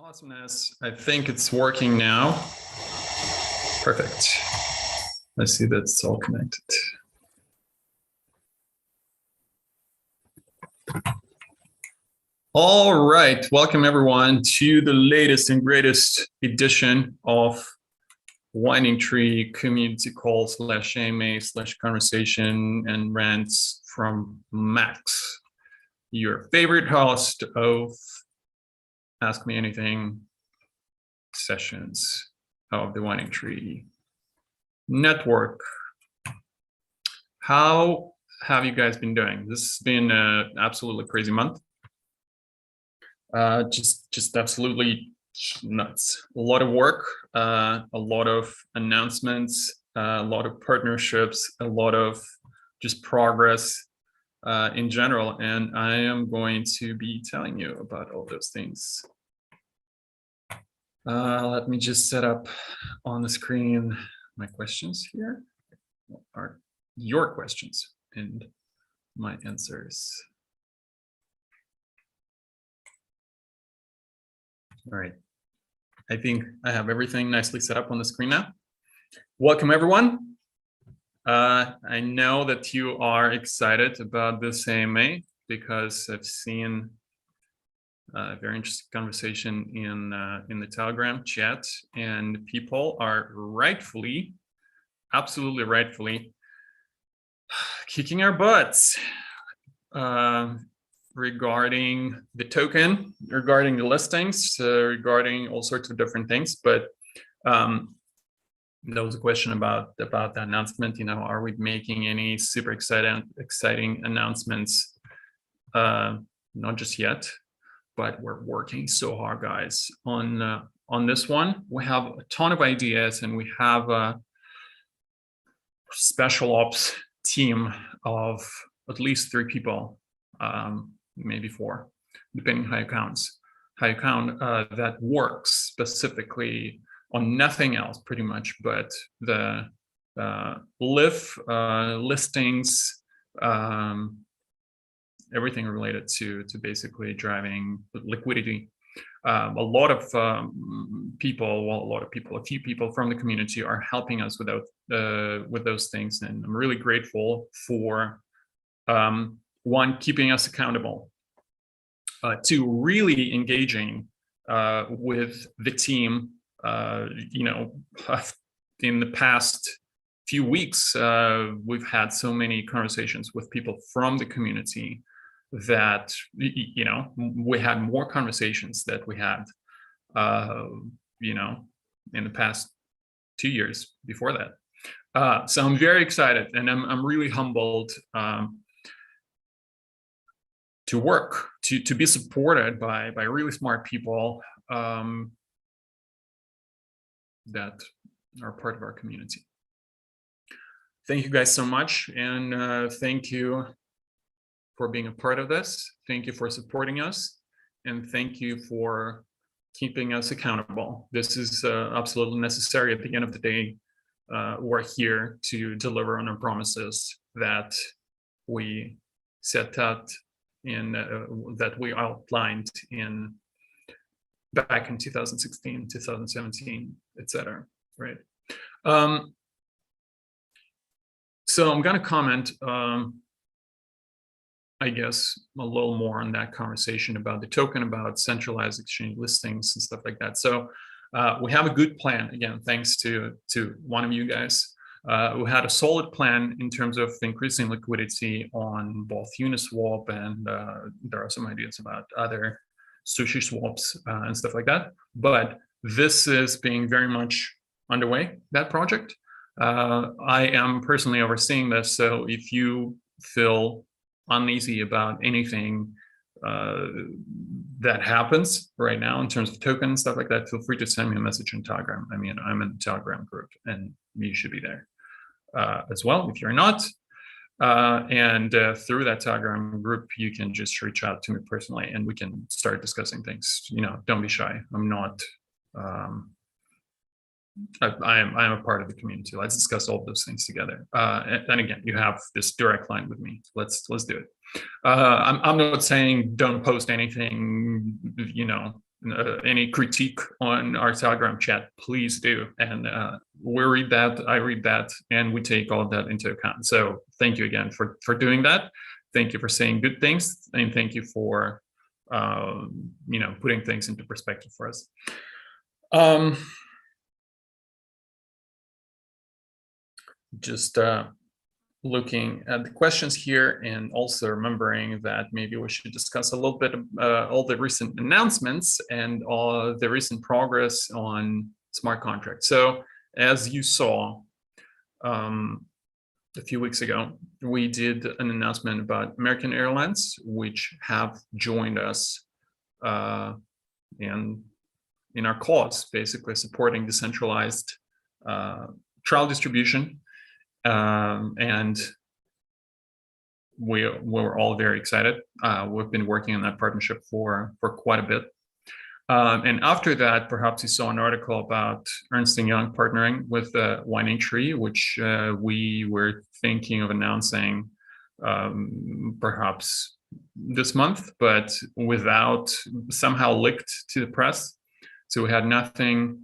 Awesomeness. I think it's working now. Perfect. I see that it's all connected. All right. Welcome, everyone, to the latest and greatest edition of Winding Tree Community Call / AMA / Conversation and Rants from Max, your favorite host of Ask Me Anything sessions of the Winding Tree Network. How have you guys been doing? This has been an absolutely crazy month. Just absolutely nuts. A lot of work, a lot of announcements, a lot of partnerships, a lot of just progress in general. And I am going to be telling you about all those things. Let me just set up on the screen my questions here. What are your questions and my answers? All right. I think I have everything nicely set up on the screen now. Welcome, everyone. I know that you are excited about this AMA because I've seen a very interesting conversation in the Telegram chat, and people are rightfully, absolutely rightfully, kicking our butts regarding the token, regarding the listings, regarding all sorts of different things. But there was a question about the announcement. You know, are we making any super exciting announcements? Not just yet, but we're working so hard, guys, on this one. We have a ton of ideas, and we have a special ops team of at least 3 people, maybe 4, depending how you count, that works specifically on nothing else pretty much but the listings, everything related to basically driving liquidity. A few people from the community are helping us with those things, and I'm really grateful for one, keeping us accountable, 2, really engaging with the team. You know, in the past few weeks, we've had so many conversations with people from the community that, you know, we had more conversations that we had, you know, in the past 2 years before that. So I'm very excited, and I'm really humbled to work, to be supported by really smart people that are part of our community. Thank you guys so much, and thank you for being a part of this. Thank you for supporting us, and thank you for keeping us accountable. This is absolutely necessary. At the end of the day, we're here to deliver on our promises that we set out in that we outlined back in 2016, 2017, etc. Right? So I'm going to comment, I guess, a little more on that conversation about the token, about centralized exchange listings and stuff like that. So we have a good plan, again, thanks to one of you guys. We had a solid plan in terms of increasing liquidity on both Uniswap, and there are some ideas about other sushi swaps and stuff like that. But this is being very much underway, that project. I am personally overseeing this, so if you feel uneasy about anything that happens right now in terms of token and stuff like that, feel free to send me a message in Telegram. I mean, I'm in the Telegram group, and you should be there as well if you're not. And through that Telegram group, you can just reach out to me personally, and we can start discussing things. You know, don't be shy. I'm not. I am a part of the community. Let's discuss all of those things together. And again, you have this direct line with me. Let's do it. I'm not saying don't post anything, you know, any critique on our Telegram chat, please do. And we read that, I read that, and we take all of that into account. So thank you again for doing that. Thank you for saying good things, and thank you for putting things into perspective for us. Just looking at the questions here, and also remembering that maybe we should discuss a little bit all the recent announcements and all the recent progress on smart contracts. So as you saw a few weeks ago, we did an announcement about American Airlines, which have joined us in our cause, basically supporting decentralized travel distribution. And we're all very excited. We've been working on that partnership for quite a bit. And after that, perhaps you saw an article about Ernst & Young partnering with Winding Tree, which we were thinking of announcing perhaps this month, but without somehow leaked to the press. So we had nothing,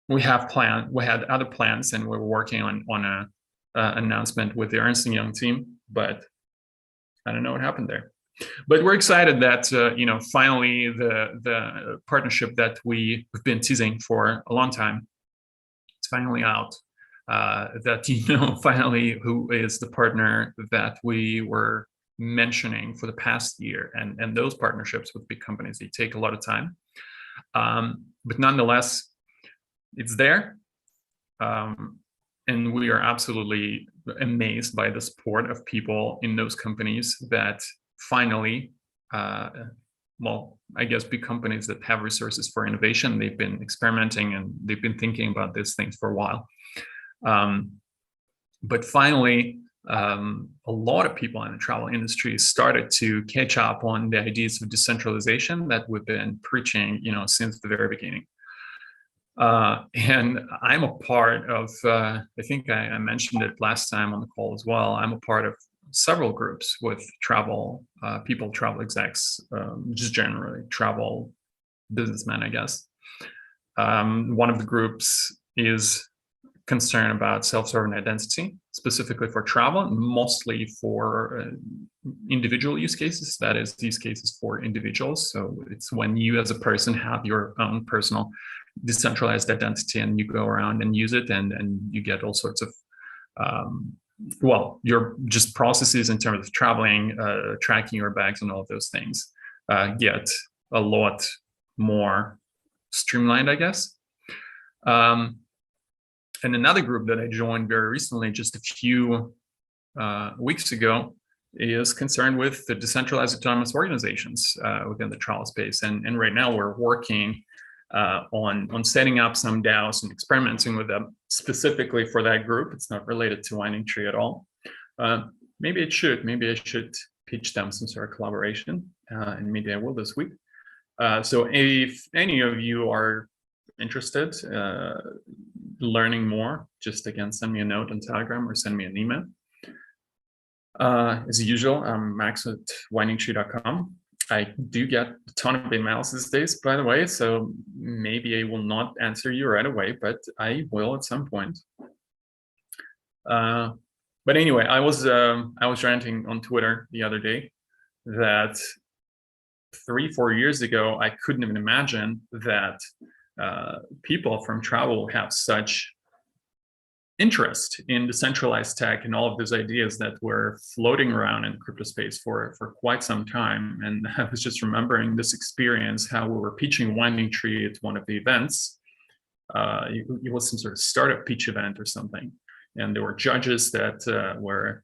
we had other plans, and we were working on a announcement with the Ernst & Young team, but I don't know what happened there. But we're excited that finally the partnership that we've been teasing for a long time, it's finally out. That finally who is the partner that we were mentioning for the past year, and those partnerships with big companies, they take a lot of time, but nonetheless, it's there, and we are absolutely amazed by the support of people in those companies that finally, I guess big companies that have resources for innovation, they've been experimenting and they've been thinking about these things for a while. But finally, a lot of people in the travel industry started to catch up on the ideas of decentralization that we've been preaching, since the very beginning. And I'm a part of, I think I mentioned it last time on the call as well, I'm a part of several groups with travel people, travel execs, just generally travel businessmen, I guess. One of the groups is concerned about self-sovereign identity, specifically for travel, mostly for individual use cases, that is, use cases for individuals. So it's when you as a person have your own personal decentralized identity and you go around and use it, and you get all sorts of your just processes in terms of traveling, tracking your bags and all of those things get a lot more streamlined, I guess. And another group that I joined very recently, just a few weeks ago, is concerned with the decentralized autonomous organizations within the travel space. And right now we're working on setting up some DAOs and experimenting with them specifically for that group. It's not related to Winding Tree at all. Maybe I should pitch them some sort of collaboration, and maybe I will this week. So if any of you are interested, learning more, just again, send me a note on Telegram or send me an email. As usual, I'm max@windingtree.com. I do get a ton of emails these days, by the way, so maybe I will not answer you right away, but I will at some point. But anyway, I was ranting on Twitter the other day that 3-4 years ago, I couldn't even imagine that people from travel have such interest in decentralized tech and all of those ideas that were floating around in the crypto space for quite some time. And I was just remembering this experience, how we were pitching Winding Tree at one of the events. It was some sort of startup pitch event or something. And there were judges that were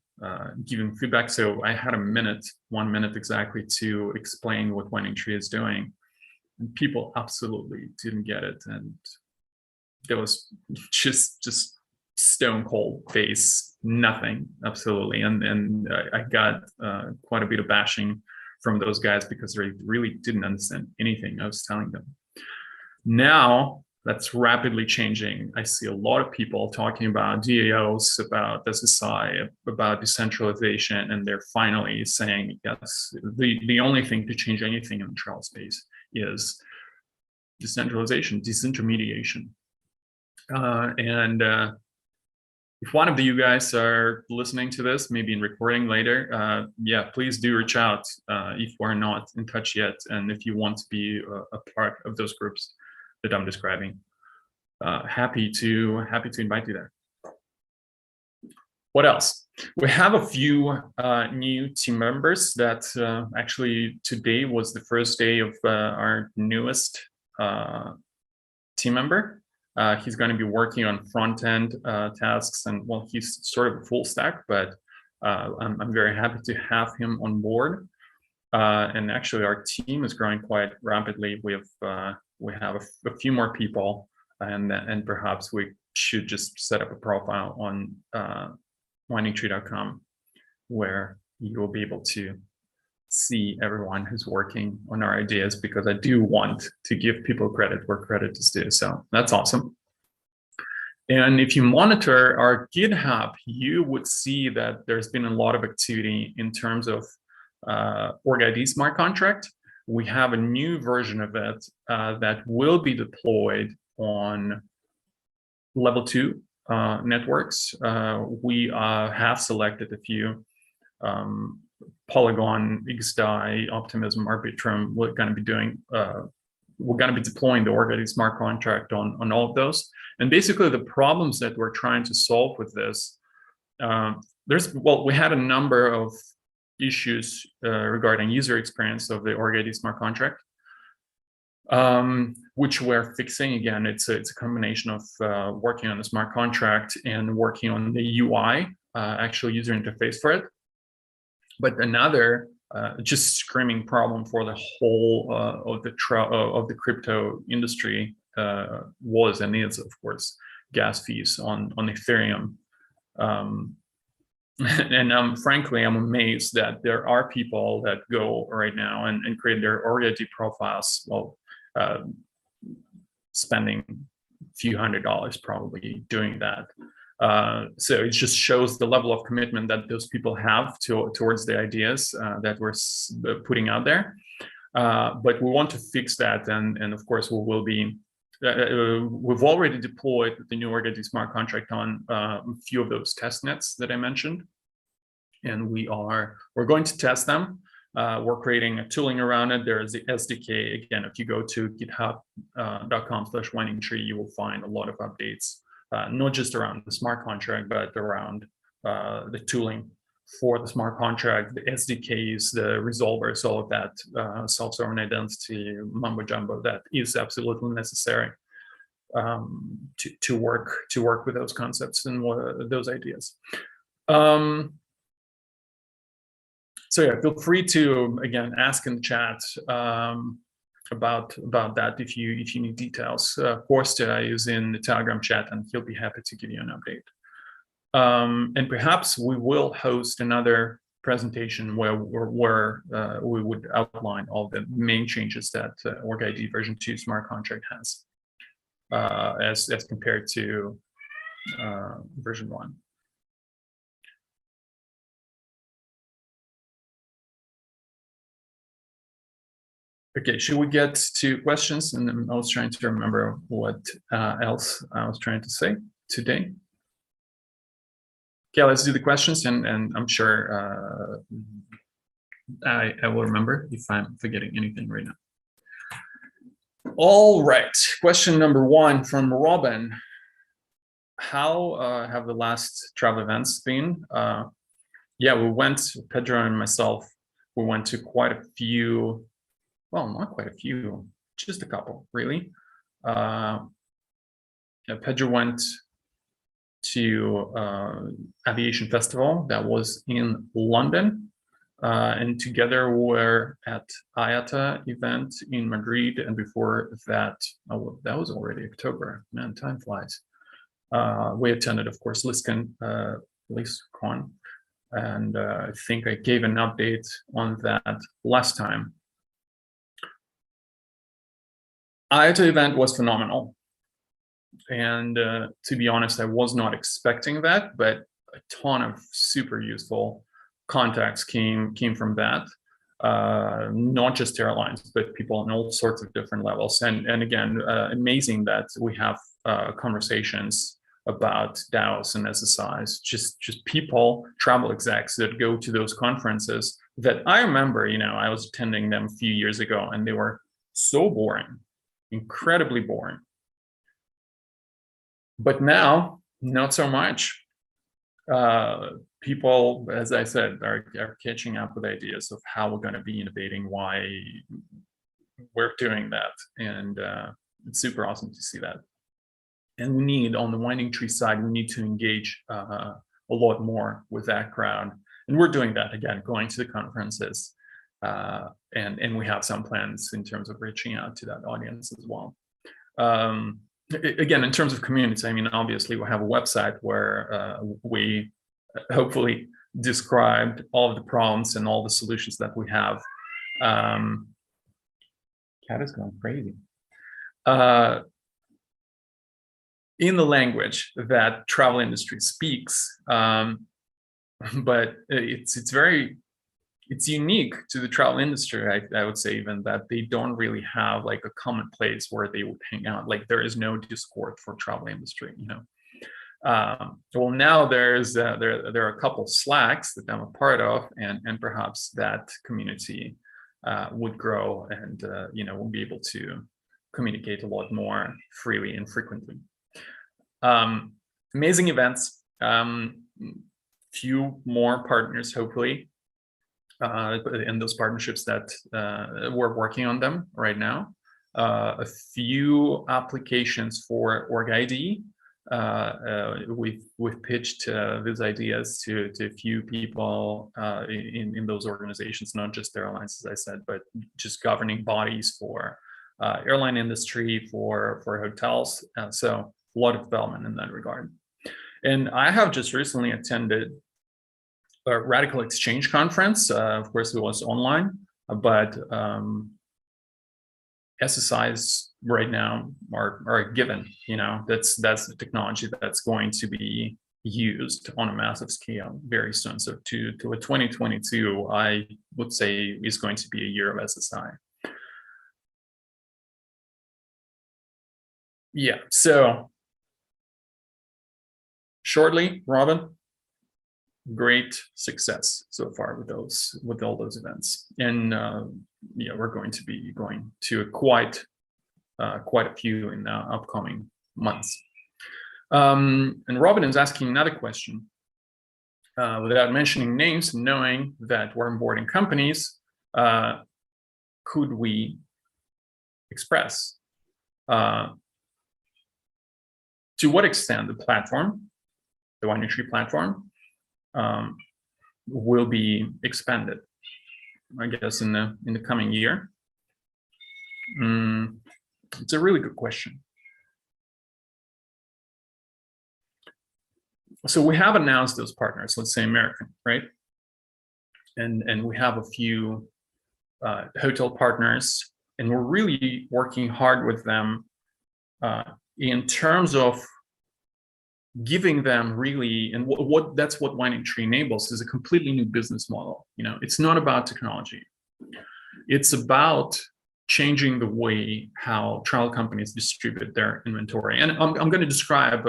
giving feedback. So I had 1 minute exactly, to explain what Winding Tree is doing. And people absolutely didn't get it. And there was just stone cold face, nothing, absolutely. And I got quite a bit of bashing from those guys because they really didn't understand anything I was telling them. Now that's rapidly changing. I see a lot of people talking about DAOs, about SSI, about decentralization, and they're finally saying, yes, the only thing to change anything in the trial space is decentralization, disintermediation. And if one of you guys are listening to this, maybe in recording later, yeah, please do reach out if we're not in touch yet, and if you want to be a part of those groups that I'm describing. Happy to invite you there. What else? We have a few new team members that actually today was the first day of our newest team member. He's going to be working on front-end tasks, and well, he's sort of a full stack, but I'm very happy to have him on board. And actually, our team is growing quite rapidly. We have a few more people, and perhaps we should just set up a profile on windingtree.com where you will be able to see everyone who's working on our ideas, because I do want to give people credit where credit is due. So that's awesome. And if you monitor our GitHub, you would see that there's been a lot of activity in terms of Org ID smart contract. We have a new version of it that will be deployed on level 2 networks. We have selected a few. Polygon, XDAI, Optimism, Arbitrum. We're going to be doing. We're going to be deploying the Org ID smart contract on all of those. And basically, the problems that we're trying to solve with this, we had a number of issues regarding user experience of the Org ID smart contract, which we're fixing. Again, it's a combination of working on the smart contract and working on the UI, actual user interface for it. But another just screaming problem for the whole of the crypto industry was and is, of course, gas fees on Ethereum. And frankly, I'm amazed that there are people that go right now and create their Org ID profiles, well, spending a few $100s probably doing that. So it just shows the level of commitment that those people have towards the ideas that we're putting out there. But we want to fix that, and of course we will be. We've already deployed the new Org ID smart contract on a few of those test nets that I mentioned, and we're going to test them. We're creating a tooling around it. There is the SDK. Again, if you go to github.com/windingtree, you will find a lot of updates. Not just around the smart contract, but around the tooling for the smart contract, the SDKs, the resolvers, all of that self-sovereign identity mumbo jumbo that is absolutely necessary to work with those concepts and those ideas. So yeah, feel free to again ask in the chat about that if you need details. Forster is in the Telegram chat, and he'll be happy to give you an update. And perhaps we will host another presentation where we would outline all the main changes that Org ID version 2 smart contract has as compared to version 1. Okay, should we get to questions? And then I was trying to remember what else I was trying to say today. Okay, let's do the questions, and I'm sure I will remember if I'm forgetting anything right now. All right, question number 1 from Robin. How have the last travel events been? Yeah, we went, Pedro and myself, we went to quite a few. Well, not quite a few, just a couple, really. Pedro went to Aviation Festival that was in London, and together we're at IATA event in Madrid, and before that, that was already October. Man, time flies. We attended, of course, LISCON, and I think I gave an update on that last time. IATA event was phenomenal. And to be honest, I was not expecting that, but a ton of super useful contacts came from that. Not just airlines, but people on all sorts of different levels. And again, amazing that we have conversations about DAOs and SSIs, just people, travel execs that go to those conferences that I remember, I was attending them a few years ago, and they were so boring, incredibly boring. But now, not so much. People, as I said, are catching up with ideas of how we're going to be innovating, why we're doing that, and it's super awesome to see that. And we need, on the Winding Tree side, we need to engage a lot more with that crowd, and we're doing that, again, going to the conferences, and we have some plans in terms of reaching out to that audience as well. Again, in terms of community, I mean, obviously we have a website where we hopefully described all of the problems and all the solutions that we have. Cat is going crazy. In the language that travel industry speaks, but it's unique to the travel industry. I would say even that they don't really have like a common place where they would hang out. Like there is no Discord for travel industry, Well, now there are a couple of Slacks that I'm a part of, and perhaps that community would grow, and we'll be able to communicate a lot more freely and frequently. Amazing events, few more partners, hopefully. And those partnerships that we're working on them right now. A few applications for OrgID. We've pitched these ideas to a few people in those organizations, not just airlines, as I said, but just governing bodies for airline industry, for hotels. So a lot of development in that regard. And I have just recently attended a Radical Exchange conference. Of course, it was online, but SSIs right now are a given. That's the technology that's going to be used on a massive scale very soon. So to a 2022, I would say is going to be a year of SSI. Yeah. So shortly, Robin, great success so far with all those events, and we're going to be going to quite a few in the upcoming months. And Robin is asking another question, without mentioning names, knowing that we're onboarding companies, could we express to what extent the platform, the Winding Tree platform, will be expanded, I guess, in the coming year? It's a really good question. So we have announced those partners, let's say American, right? And we have a few hotel partners, and we're really working hard with them in terms of giving them really, and that's what Winding Tree enables, is a completely new business model. It's not about technology. It's about changing the way how travel companies distribute their inventory. And I'm going to describe,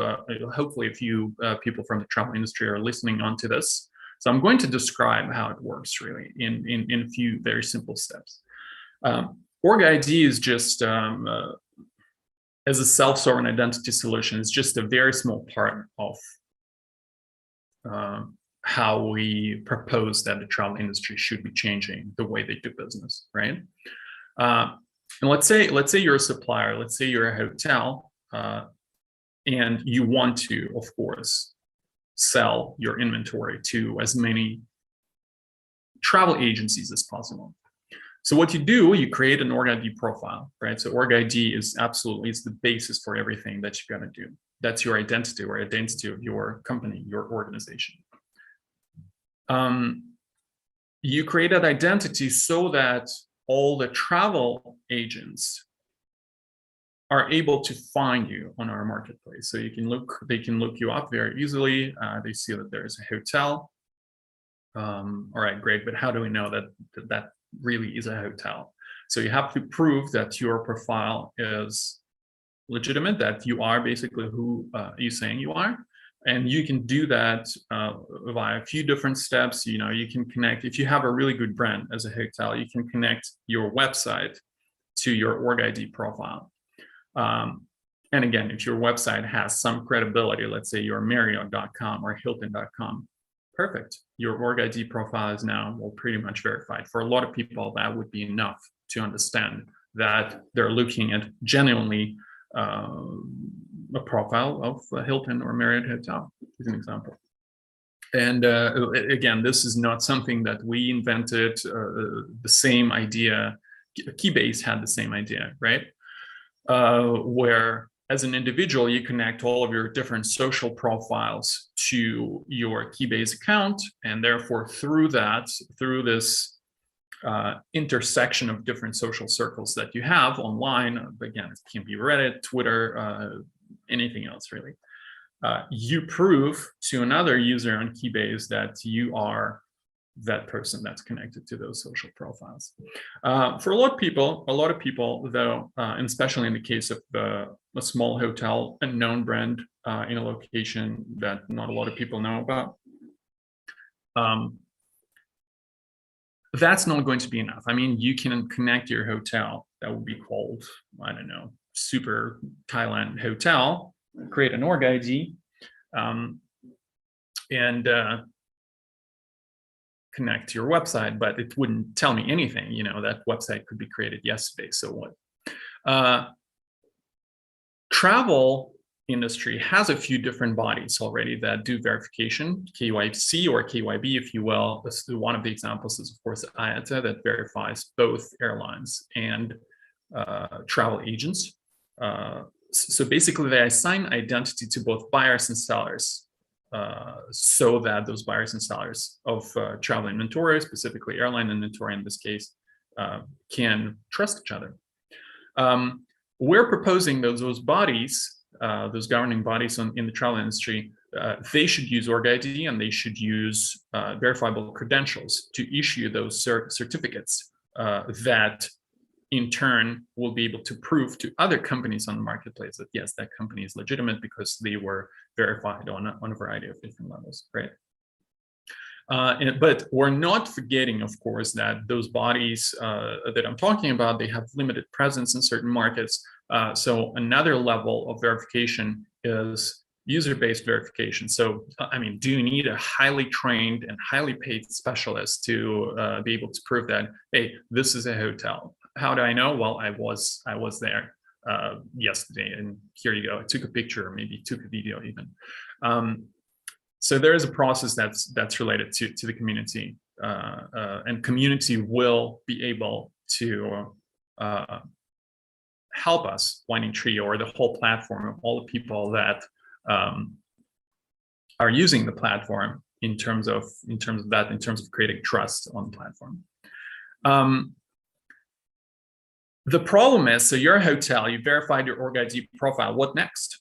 hopefully a few people from the travel industry are listening onto this. So I'm going to describe how it works really in a few very simple steps. OrgID is just, as a self-sovereign identity solution, is just a very small part of how we propose that the travel industry should be changing the way they do business, right? And let's say you're a supplier, let's say you're a hotel, and you want to, of course, sell your inventory to as many travel agencies as possible. So what you do, you create an OrgID profile, right? So OrgID is the basis for everything that you're going to do. That's your identity, or identity of your company, your organization. You create that identity so that all the travel agents are able to find you on our marketplace. So they can look you up very easily. They see that there's a hotel. All right, great. But how do we know that really is a hotel? So you have to prove that your profile is legitimate, that you are basically who you're saying you are. And you can do that via a few different steps. You can connect, if you have a really good brand as a hotel, you can connect your website to your org ID profile. And again, if your website has some credibility, let's say you're Marriott.com or Hilton.com, perfect. Your org ID profile is now pretty much verified. For a lot of people, that would be enough to understand that they're looking at genuinely a profile of a Hilton or Marriott hotel, as an example. And again, this is not something that we invented. The same idea, Keybase had the same idea, right? Where as an individual, you connect all of your different social profiles to your Keybase account, and therefore through this intersection of different social circles that you have online, again, it can be Reddit, Twitter, anything else really, you prove to another user on Keybase that you are that person that's connected to those social profiles. For a lot of people though, and especially in the case of a small hotel, a known brand in a location that not a lot of people know about, that's not going to be enough. I mean, you can connect your hotel, that would be called, I don't know, Super Thailand Hotel, create an org ID, and connect to your website, but it wouldn't tell me anything. That website could be created yesterday, so what? Travel industry has a few different bodies already that do verification, KYC or KYB, if you will. One of the examples is, of course, IATA, that verifies both airlines and travel agents. So basically, they assign identity to both buyers and sellers, so that those buyers and sellers of travel inventory, specifically airline inventory in this case, can trust each other. We're proposing those bodies, those governing bodies in the travel industry, they should use org ID, and they should use verifiable credentials to issue those certificates that in turn will be able to prove to other companies on the marketplace that yes, that company is legitimate because they were verified on a variety of different levels, right? But we're not forgetting, of course, that those bodies that I'm talking about, they have limited presence in certain markets. So another level of verification is user-based verification. So, I mean, do you need a highly trained and highly paid specialist to be able to prove that, hey, this is a hotel? How do I know? Well, I was there yesterday, and here you go. I took a picture, or maybe took a video even. So there is a process that's related to the community, and community will be able to help us, Winding Tree, or the whole platform of all the people that are using the platform in terms of creating trust on the platform. The problem is, so you're a hotel, you verified your org ID profile. What next?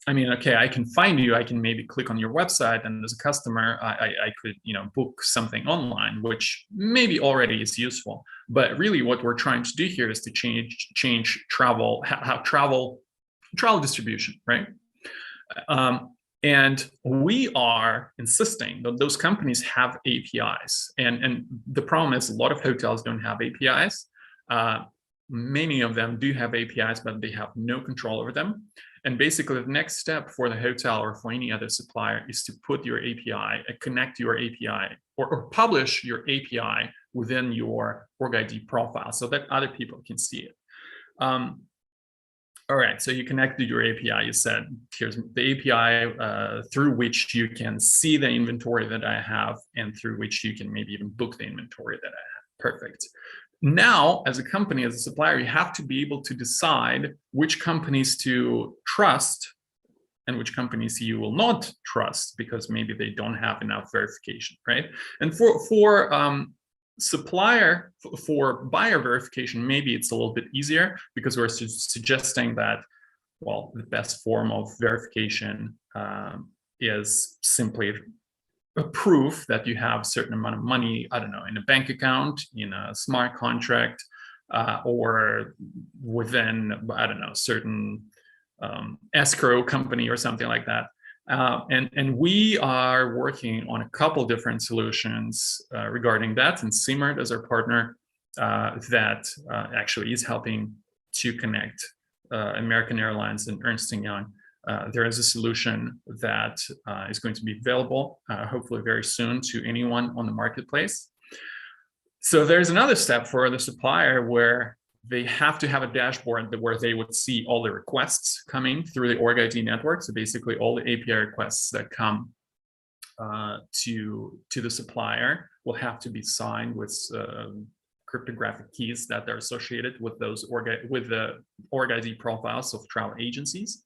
I mean, okay, I can find you. I can maybe click on your website, and as a customer, I could, book something online, which maybe already is useful. But really, what we're trying to do here is to change travel, travel distribution, right? And we are insisting that those companies have APIs, and the problem is a lot of hotels don't have APIs. Many of them do have APIs, but they have no control over them. And basically, the next step for the hotel or for any other supplier is to put your API, connect your API, or publish your API within your org ID profile so that other people can see it. All right, so you connected your API. You said, here's the API through which you can see the inventory that I have, and through which you can maybe even book the inventory that I have. Perfect. Now, as a company, as a supplier, you have to be able to decide which companies to trust and which companies you will not trust because maybe they don't have enough verification, right? And for supplier for buyer verification, maybe it's a little bit easier because we're suggesting that, well, the best form of verification is simply a proof that you have a certain amount of money, I don't know, in a bank account, in a smart contract, or within, I don't know, certain escrow company or something like that. And we are working on a couple different solutions regarding that, and Simard as our partner that actually is helping to connect American Airlines and Ernst & Young. There is a solution that is going to be available hopefully very soon to anyone on the marketplace. So there's another step for the supplier where they have to have a dashboard where they would see all the requests coming through the Org ID network. So basically all the API requests that come to the supplier will have to be signed with cryptographic keys that are associated with those with the Org ID profiles of travel agencies.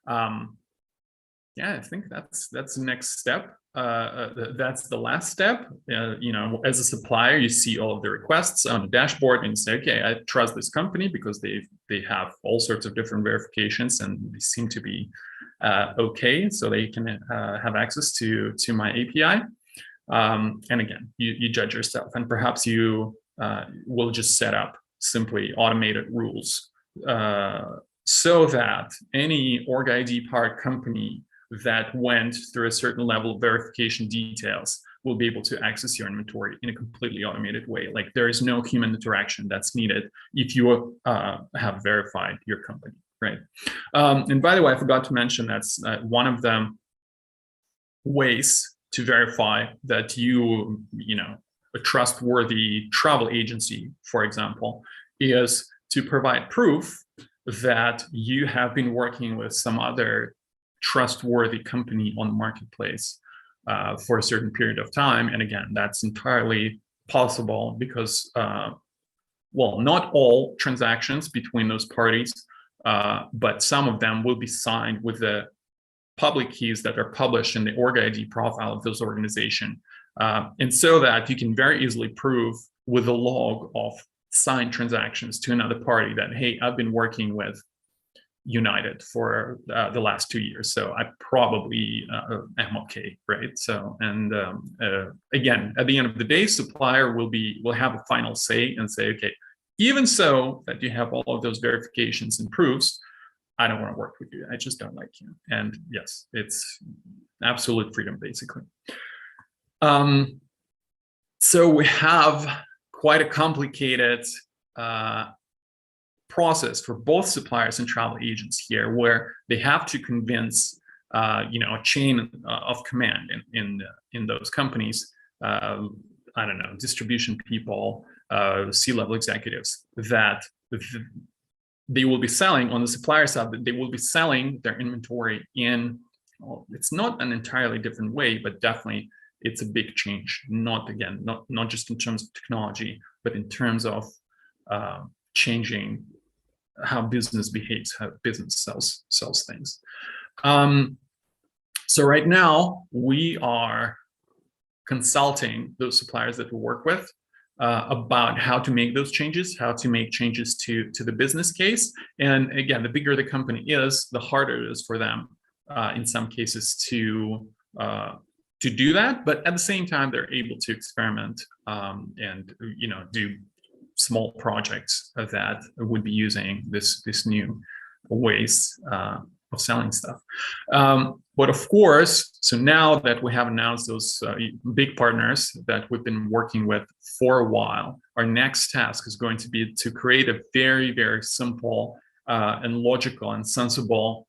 Yeah, I think that's the next step. That's the last step. You know, as a supplier, you see all of the requests on the dashboard and you say, okay, I trust this company because they have all sorts of different verifications and they seem to be okay, so they can have access to my API. And again, you judge yourself, and perhaps you will just set up simply automated rules so that any Org ID powered company that went through a certain level of verification details will be able to access your inventory in a completely automated way. Like there is no human interaction that's needed if you have verified your company, right? And by the way, I forgot to mention that's one of the ways to verify that you know, a trustworthy travel agency, for example, is to provide proof that you have been working with some other trustworthy company on the marketplace for a certain period of time. And again, that's entirely possible because, well, not all transactions between those parties, but some of them will be signed with the public keys that are published in the Org ID profile of those organizations. And so that you can very easily prove with a log of signed transactions to another party that, hey, I've been working with United for the last 2 years, so I probably am okay, right? So, and again, at the end of the day, supplier will have a final say and say, okay, even so that you have all of those verifications and proofs, I don't want to work with you. I just don't like you. And yes, it's absolute freedom, basically. So we have quite a complicated process for both suppliers and travel agents here, where they have to convince you know, a chain of command in those companies, I don't know, distribution people, C-level executives, that they will be selling on the supplier side, that they will be selling their inventory in, well, it's not an entirely different way, but definitely it's a big change. Not just in terms of technology, but in terms of changing how business behaves, how business sells things. So right now we are consulting those suppliers that we work with about how to make those changes, how to make changes to the business case. And again, the bigger the company is, the harder it is for them in some cases to do that. But at the same time, they're able to experiment and, you know, do small projects that would be using this new ways of selling stuff. But of course, so now that we have announced those big partners that we've been working with for a while, our next task is going to be to create a very, very simple and logical and sensible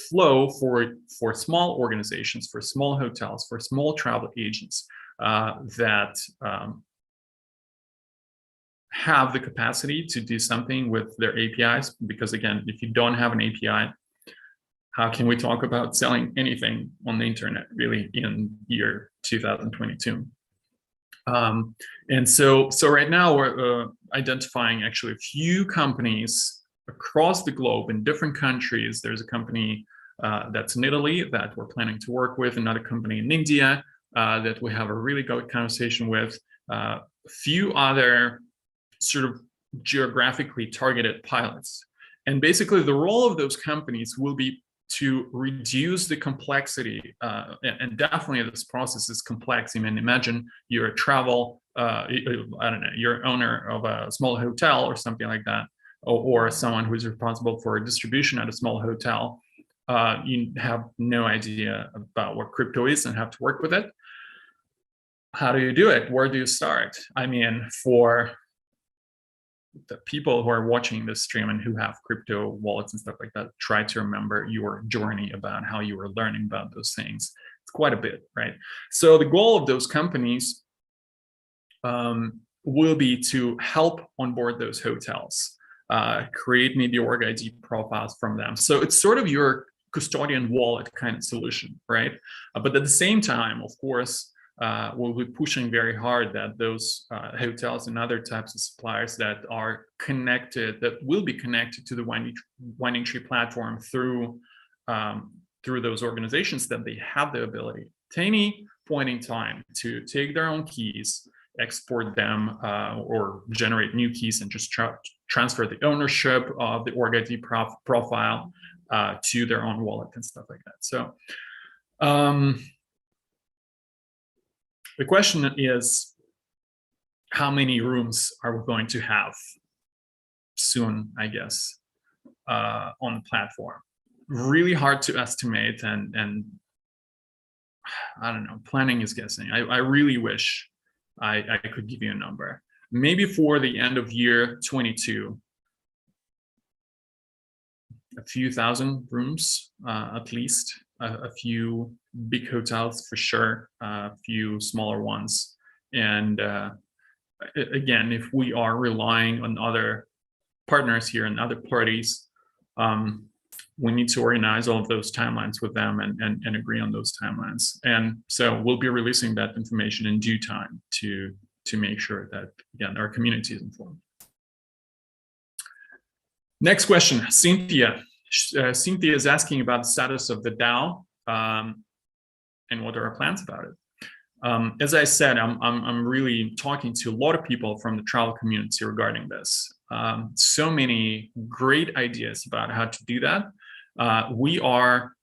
flow for small organizations, for small hotels, for small travel agents that have the capacity to do something with their APIs. Because again, if you don't have an API, how can we talk about selling anything on the internet really in year 2022? And so right now we're identifying actually a few companies across the globe in different countries. There's a company that's in Italy that we're planning to work with, another company in India that we have a really good conversation with, few other sort of geographically targeted pilots. And basically the role of those companies will be to reduce the complexity, and definitely this process is complex. I mean, imagine you're a travel, I don't know, you're owner of a small hotel or something like that, or someone who's responsible for distribution at a small hotel. You have no idea about what crypto is and have to work with it. How do you do it? Where do you start? I mean, for the people who are watching this stream and who have crypto wallets and stuff like that, try to remember your journey about how you were learning about those things. It's quite a bit, right? So the goal of those companies will be to help onboard those hotels, create maybe org ID profiles from them. So it's sort of your custodian wallet kind of solution, right? But at the same time, of course, we'll be pushing very hard that those hotels and other types of suppliers that are connected, that will be connected to the Winding Tree platform through those organizations, that they have the ability at any point in time to take their own keys, export them, or generate new keys and just transfer the ownership of the org ID profile to their own wallet and stuff like that. So the question is, how many rooms are we going to have soon, I guess, on the platform? Really hard to estimate, and I don't know, planning is guessing. I really wish I could give you a number. Maybe for the end of year 22, a few thousand rooms, at least. A few big hotels for sure, a few smaller ones. And again, if we are relying on other partners here and other parties, we need to organize all of those timelines with them and agree on those timelines. And so we'll be releasing that information in due time to make sure that, again, our community is informed. Next question, Cynthia. Cynthia is asking about the status of the DAO and what are our plans about it. As I said, I'm really talking to a lot of people from the travel community regarding this. So many great ideas about how to do that. We are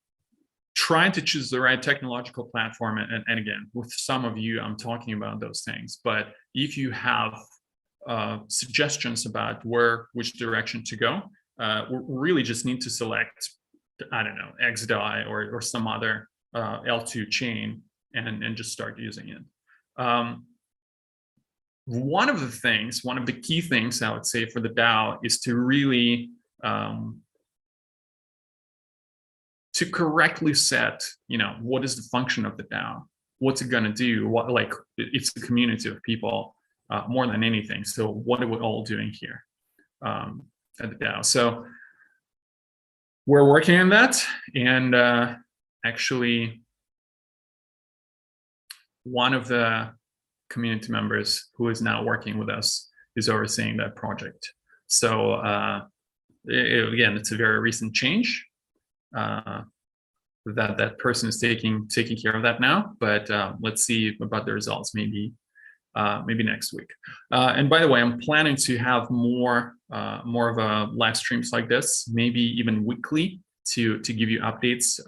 trying to choose the right technological platform, and again, with some of you, I'm talking about those things. But if you have suggestions about which direction to go, we really just need to select, I don't know, XDAI or some other L2 chain and just start using it. One of the key things I would say for the DAO is to really to correctly set, what is the function of the DAO? What's it gonna do? It's a community of people more than anything. So what are we all doing here at the DAO? So we're working on that, and actually, one of the community members who is now working with us is overseeing that project. So again, it's a very recent change. That person is taking care of that now, but let's see about the results maybe next week. And by the way, I'm planning to have more of a live streams like this, maybe even weekly, to give you updates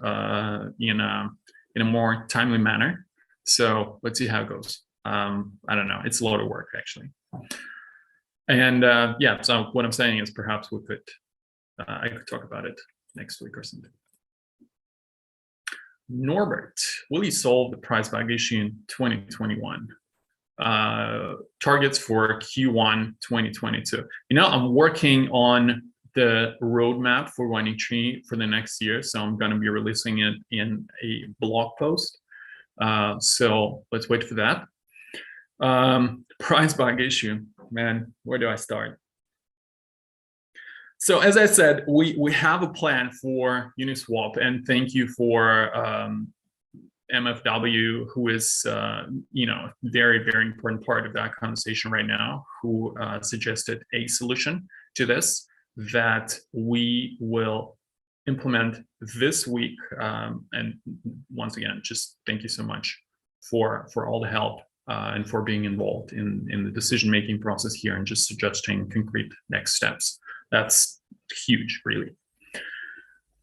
in a more timely manner. So let's see how it goes. I don't know. It's a lot of work, actually. And yeah, so what I'm saying is perhaps I could talk about it next week or something. Norbert, will you solve the price bug issue in 2021? Targets for Q1 2022. I'm working on the roadmap for Winding Tree for the next year, so I'm going to be releasing it in a blog post. So let's wait for that. Price bug issue, man, where do I start? So as I said, we have a plan for Uniswap, and thank you for MFW, who is very, very important part of that conversation right now, who suggested a solution to this that we will implement this week. And once again, just thank you so much for all the help and for being involved in the decision-making process here and just suggesting concrete next steps. That's huge, really.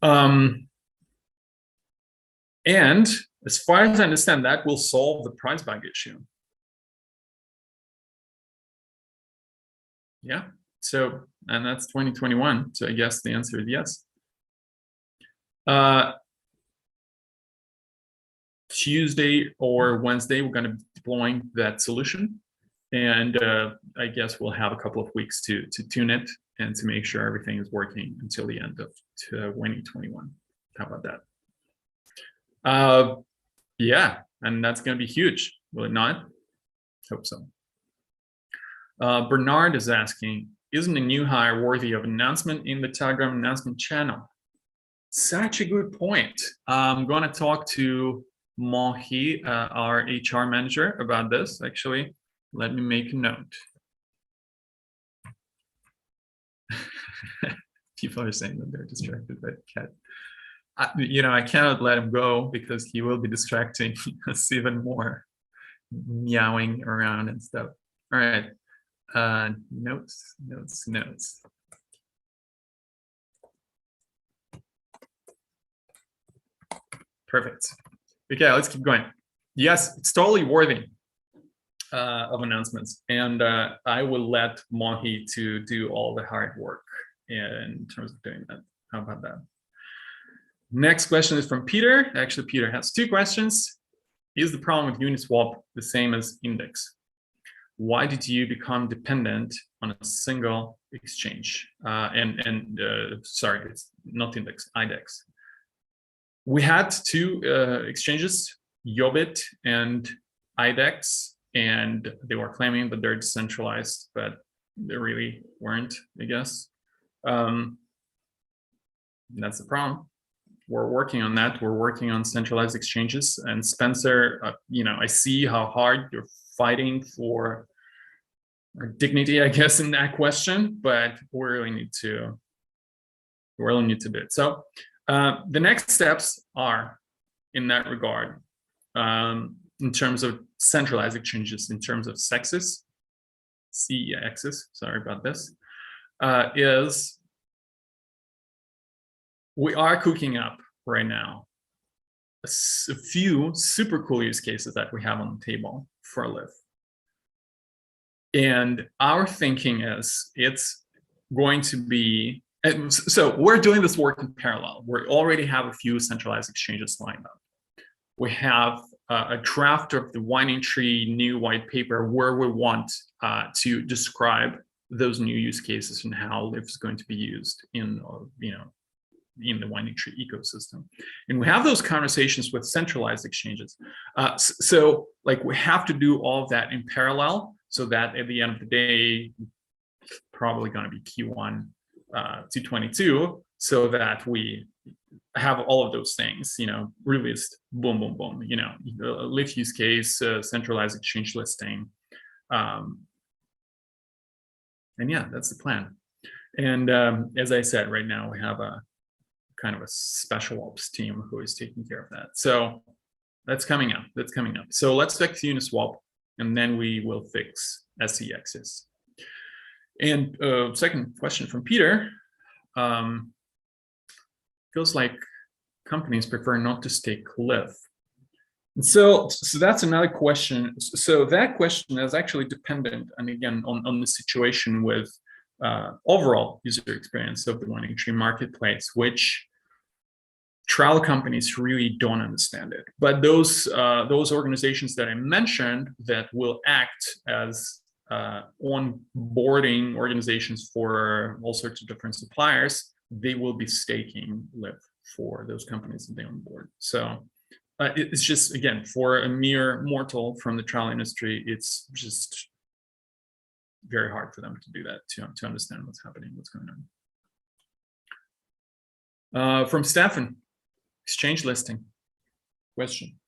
And as far as I understand, that will solve the price bag issue. Yeah. So, and that's 2021. So I guess the answer is yes. Tuesday or Wednesday, we're going to be deploying that solution. And I guess we'll have a couple of weeks to tune it and to make sure everything is working until the end of 2021. How about that? Yeah, and that's going to be huge, will it not? Hope so. Bernard is asking, isn't a new hire worthy of announcement in the Telegram announcement channel? Such a good point. I'm going to talk to Mohi, our HR manager, about this. Actually, let me make a note. People are saying that they're distracted by the cat. I cannot let him go because he will be distracting us even more, meowing around and stuff. All right. Notes. Perfect. Okay, let's keep going. Yes, it's totally worthy of announcements, and I will let Mohi to do all the hard work in terms of doing that. How about that? Next question is from Peter. Actually, Peter has two questions. Is the problem with Uniswap the same as index? Why did you become dependent on a single exchange? Sorry, it's not index, IDEX. We had two exchanges, Yobit and IDEX, and they were claiming that they're decentralized, but they really weren't, I guess. That's the problem. We're working on that. We're working on centralized exchanges. And Spencer, I see how hard you're fighting for dignity, I guess, in that question, but we really need to do it. So the next steps are in that regard, in terms of centralized exchanges, in terms of CEXes, sorry about this, is we are cooking up right now a few super cool use cases that we have on the table for Liv. And our thinking is it's going to be, and so we're doing this work in parallel. We already have a few centralized exchanges lined up. We have a draft of the Winding Tree new white paper where we want to describe those new use cases and how Liv is going to be used in the Winding Tree ecosystem. And we have those conversations with centralized exchanges. So we have to do all of that in parallel so that at the end of the day, probably going to be Q1 2022, so that we have all of those things, released, boom, boom, boom, Liv use case, centralized exchange listing. And yeah, that's the plan. And as I said, right now we have a kind of a special ops team who is taking care of that. So that's coming up. So let's fix Uniswap, and then we will fix SEXs. And second question from Peter, feels like companies prefer not to stake Liv. And so that's another question. So that question is actually dependent, and again, on the situation with overall user experience of the Winding Tree marketplace, which travel companies really don't understand it. But those organizations that I mentioned that will act as onboarding organizations for all sorts of different suppliers, they will be staking Liv for those companies that they onboard. So it's just, again, for a mere mortal from the travel industry, it's just very hard for them to do that, to understand what's happening, what's going on. From Stefan, exchange listing question.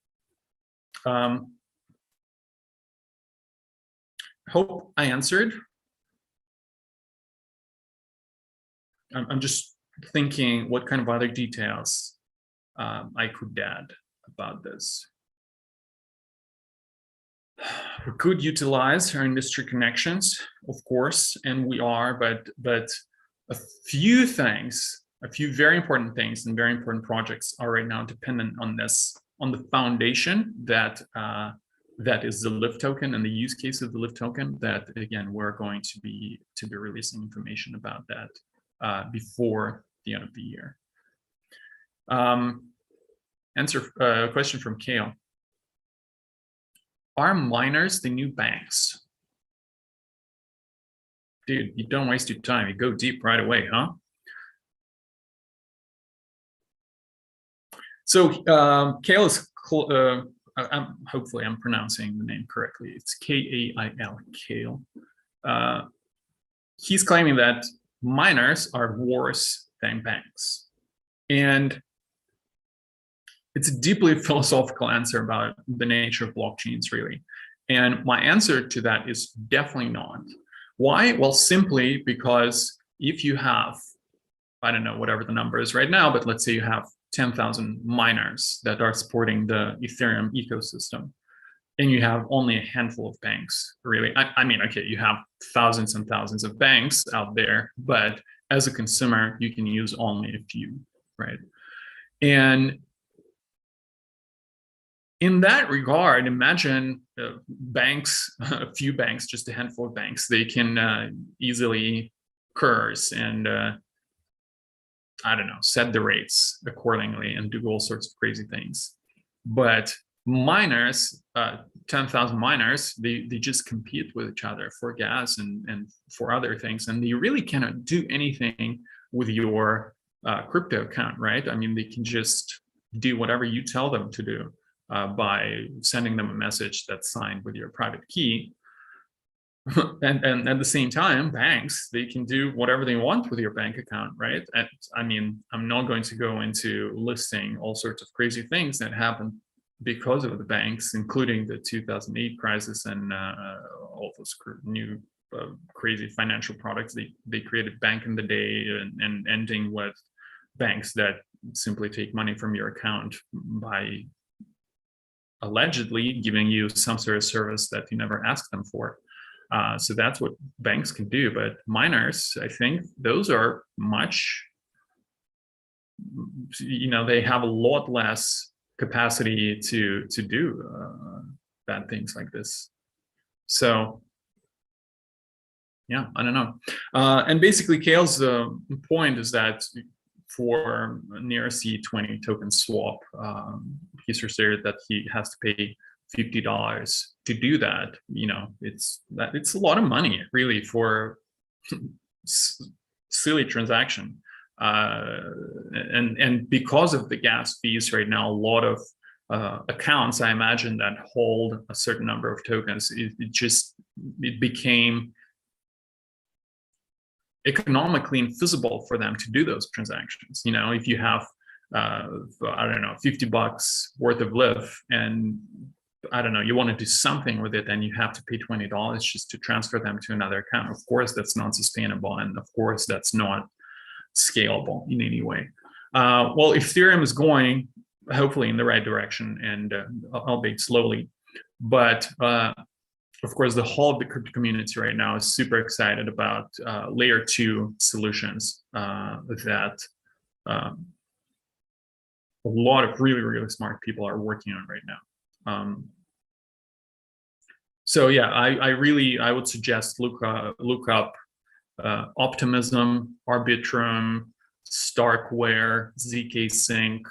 Hope I answered. I'm just thinking what kind of other details I could add about this. We could utilize our industry connections, of course, and we are, but a few things, a few very important things and very important projects are right now dependent on this, on the foundation that that is the live token and the use case of the live token. That again, we're going to be releasing information about that before the end of the year. Answer a question from Kale. Are miners the new banks? Dude, you don't waste your time. You go deep right away, huh? So Kale is, hopefully I'm pronouncing the name correctly. It's K-A-I-L, Kale. He's claiming that miners are worse than banks. And it's a deeply philosophical answer about the nature of blockchains, really. And my answer to that is definitely not. Why? Well, simply because if you have, I don't know, whatever the number is right now, but let's say you have 10,000 miners that are supporting the Ethereum ecosystem, and you have only a handful of banks, really. I mean, okay, you have thousands and thousands of banks out there, but as a consumer, you can use only a few, right? And in that regard, imagine banks, a few banks, just a handful of banks, they can easily curse and, I don't know, set the rates accordingly and do all sorts of crazy things. But miners, 10,000 miners, they just compete with each other for gas and for other things. And they really cannot do anything with your crypto account, right? I mean, they can just do whatever you tell them to do. By sending them a message that's signed with your private key. and at the same time, banks, they can do whatever they want with your bank account, right? And I mean, I'm not going to go into listing all sorts of crazy things that happened because of the banks, including the 2008 crisis and all those new crazy financial products they created back in the day, and ending with banks that simply take money from your account by allegedly giving you some sort of service that you never asked them for. So that's what banks can do. But miners, I think those are much, they have a lot less capacity to do bad things like this. So yeah, I don't know. And basically Kale's point is that for near C20 token swap, he stated that he has to pay $50 to do that. It's a lot of money, really, for silly transaction. And because of the gas fees right now, a lot of accounts, I imagine, that hold a certain number of tokens, it became economically infeasible for them to do those transactions. If you have, I don't know, $50 worth of live, and I don't know, you want to do something with it, and you have to pay $20 just to transfer them to another account. Of course, that's not sustainable, and of course, that's not scalable in any way. Well, Ethereum is going, hopefully, in the right direction, and albeit slowly, but of course, the whole of the crypto community right now is super excited about layer 2 solutions that a lot of really, really smart people are working on right now. So yeah, I would suggest look up Optimism, Arbitrum, Starkware, ZK Sync,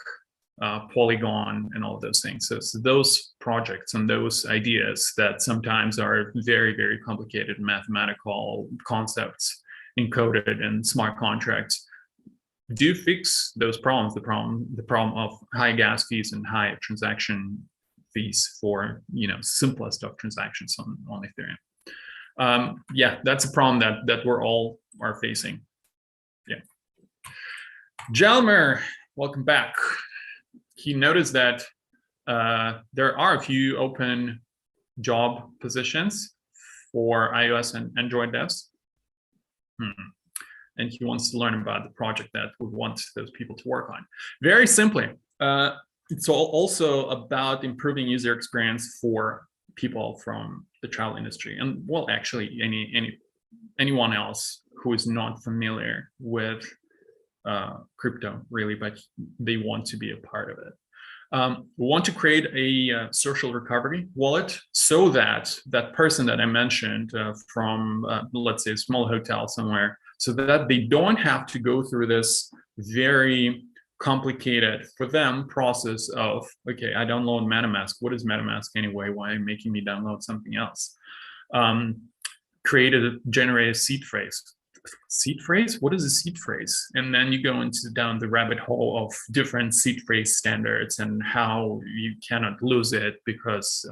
Polygon, and all of those things. So those projects and those ideas that sometimes are very, very complicated mathematical concepts encoded in smart contracts do fix those problems. The problem of high gas fees and high transaction fees for simplest of transactions on Ethereum. Yeah, that's a problem that we're all are facing. Yeah. Jalmer, welcome back. He noticed that there are a few open job positions for iOS and Android devs. And he wants to learn about the project that we want those people to work on. Very simply, it's also about improving user experience for people from the travel industry, and well, actually anyone else who is not familiar with crypto really, but they want to be a part of it. We want to create a social recovery wallet so that that person that I mentioned from, let's say, a small hotel somewhere, so that they don't have to go through this very complicated for them process of, okay, I download MetaMask. What is MetaMask anyway? Why are you making me download something else? Generate a seed phrase. Seed phrase? What is a seed phrase? And then you go down the rabbit hole of different seed phrase standards and how you cannot lose it because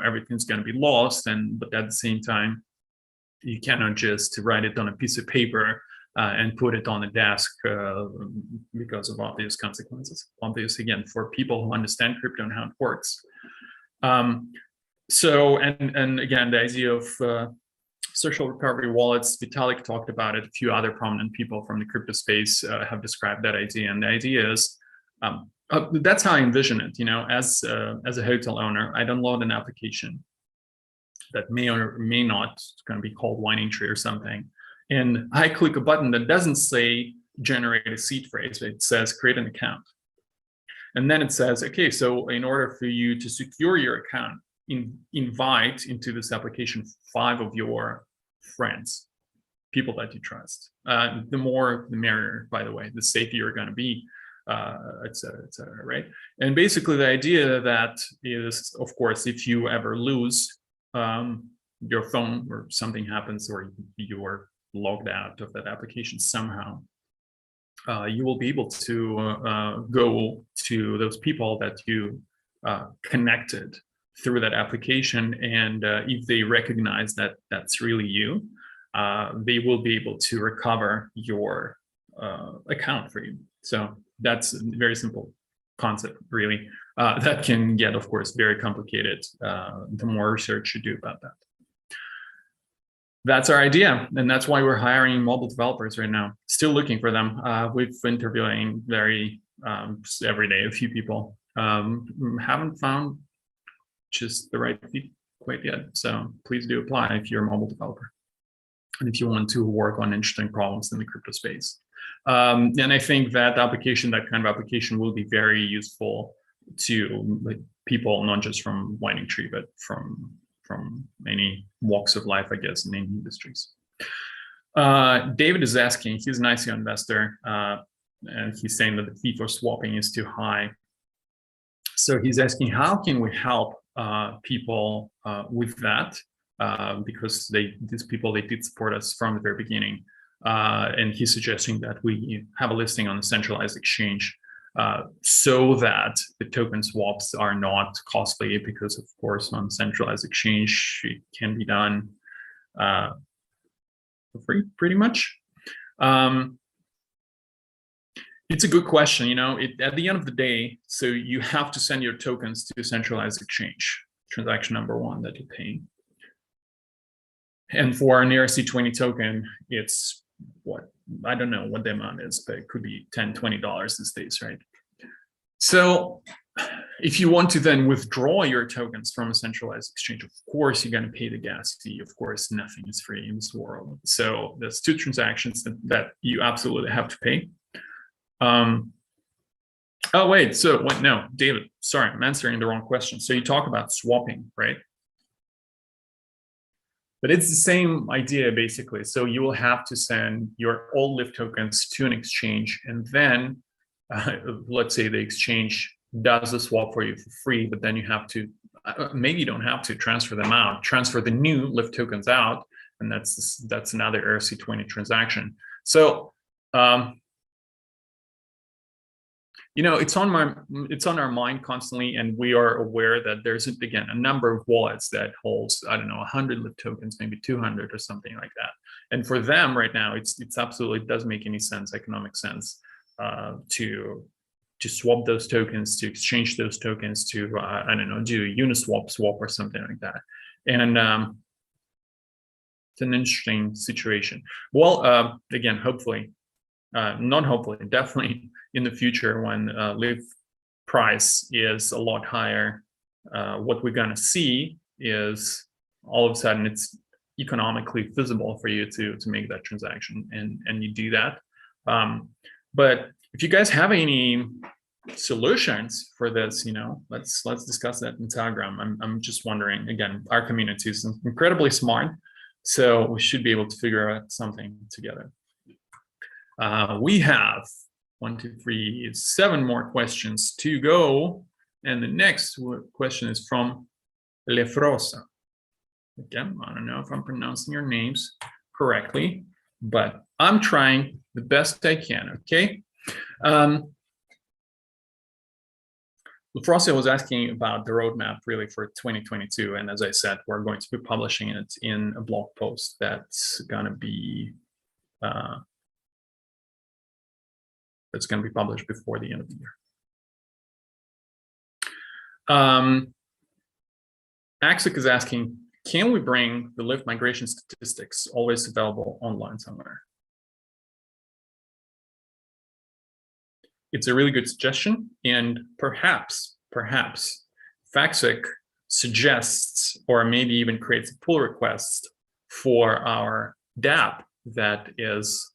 everything's going to be lost. But at the same time, you cannot just write it on a piece of paper and put it on a desk because of obvious consequences. Obvious, again, for people who understand crypto and how it works. So again, the idea of social recovery wallets, Vitalik talked about it. A few other prominent people from the crypto space have described that idea. And the idea is, that's how I envision it. As a hotel owner, I download an application that may or may not going to be called Whining Tree or something. And I click a button that doesn't say generate a seed phrase. It says create an account. And then it says, okay, so in order for you to secure your account, invite into this application 5 of your friends, people that you trust. The more, the merrier, by the way, the safer you're going to be, et cetera, right? And basically the idea that is, of course, if you ever lose your phone or something happens or you are logged out of that application somehow, you will be able to go to those people that you connected through that application, and if they recognize that that's really you, they will be able to recover your account for you. So that's a very simple concept, really. That can get, of course, very complicated the more research you do about that. That's our idea, and that's why we're hiring mobile developers right now. Still looking for them. We've been interviewing every day a few people. Haven't found just the right fit quite yet. So please do apply if you're a mobile developer and if you want to work on interesting problems in the crypto space. And I think that kind of application will be very useful to people, not just from Whining Tree, but from many walks of life, I guess, in any industries. David is asking, he's an ICO investor, and he's saying that the fee for swapping is too high. So he's asking, how can we help people with that? Because these people did support us from the very beginning. And he's suggesting that we have a listing on the centralized exchange so that the token swaps are not costly, because of course on centralized exchange it can be done for free pretty much. It's a good question. At the end of the day, so you have to send your tokens to a centralized exchange, transaction number 1 that you're paying. And for an ERC20 token, it's I don't know what the amount is, but it could be $10, $20 these days, right? So if you want to then withdraw your tokens from a centralized exchange, of course, you're going to pay the gas fee. Of course, nothing is free in this world. So there's 2 transactions that you absolutely have to pay. Oh, wait, no, David, sorry, I'm answering the wrong question. So you talk about swapping, right? But it's the same idea, basically. So you will have to send your all LIF tokens to an exchange, and then let's say the exchange does a swap for you for free, but then you have to, maybe you don't have to transfer them out, transfer the new LIF tokens out, and that's another ERC20 transaction. So, it's on our mind constantly, and we are aware that there's, again, a number of wallets that holds, I don't know, 100 LIF tokens, maybe 200 or something like that. And for them right now, it's absolutely doesn't make any sense, economic sense, to swap those tokens, to exchange those tokens, to I don't know, do a Uniswap swap or something like that. And it's an interesting situation. Well, again, hopefully, not hopefully, definitely in the future when LIF price is a lot higher, what we're going to see is all of a sudden it's economically feasible for you to make that transaction, and you do that. But if you guys have any solutions for this, let's discuss that in Telegram. I'm just wondering. Again, our community is incredibly smart, so we should be able to figure out something together. We have 1, 2, 3, 7 more questions to go, and the next question is from Lefrosa. Again, I don't know if I'm pronouncing your names correctly, but I'm trying the best I can. Okay. Lefrosa was asking about the roadmap really for 2022, and as I said, we're going to be publishing it in a blog post that's going to be published before the end of the year. Axik is asking, can we bring the Lyft migration statistics always available online somewhere? It's a really good suggestion, and perhaps Faxic suggests, or maybe even creates a pull request for our DApp that is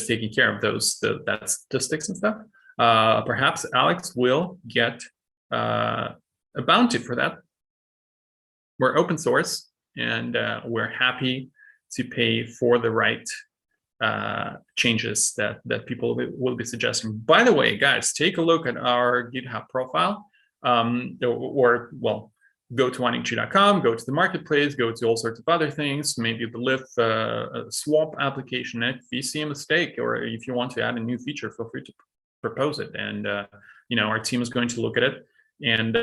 taking care of that statistics and stuff. Perhaps Alex will get a bounty for that. We're open source, and we're happy to pay for the right changes that people will be suggesting. By the way, guys, take a look at our GitHub profile, or go to wineandtree.com, go to the marketplace, go to all sorts of other things, maybe the Lyft swap application. If you see a mistake, or if you want to add a new feature, feel free to propose it, and our team is going to look at it, and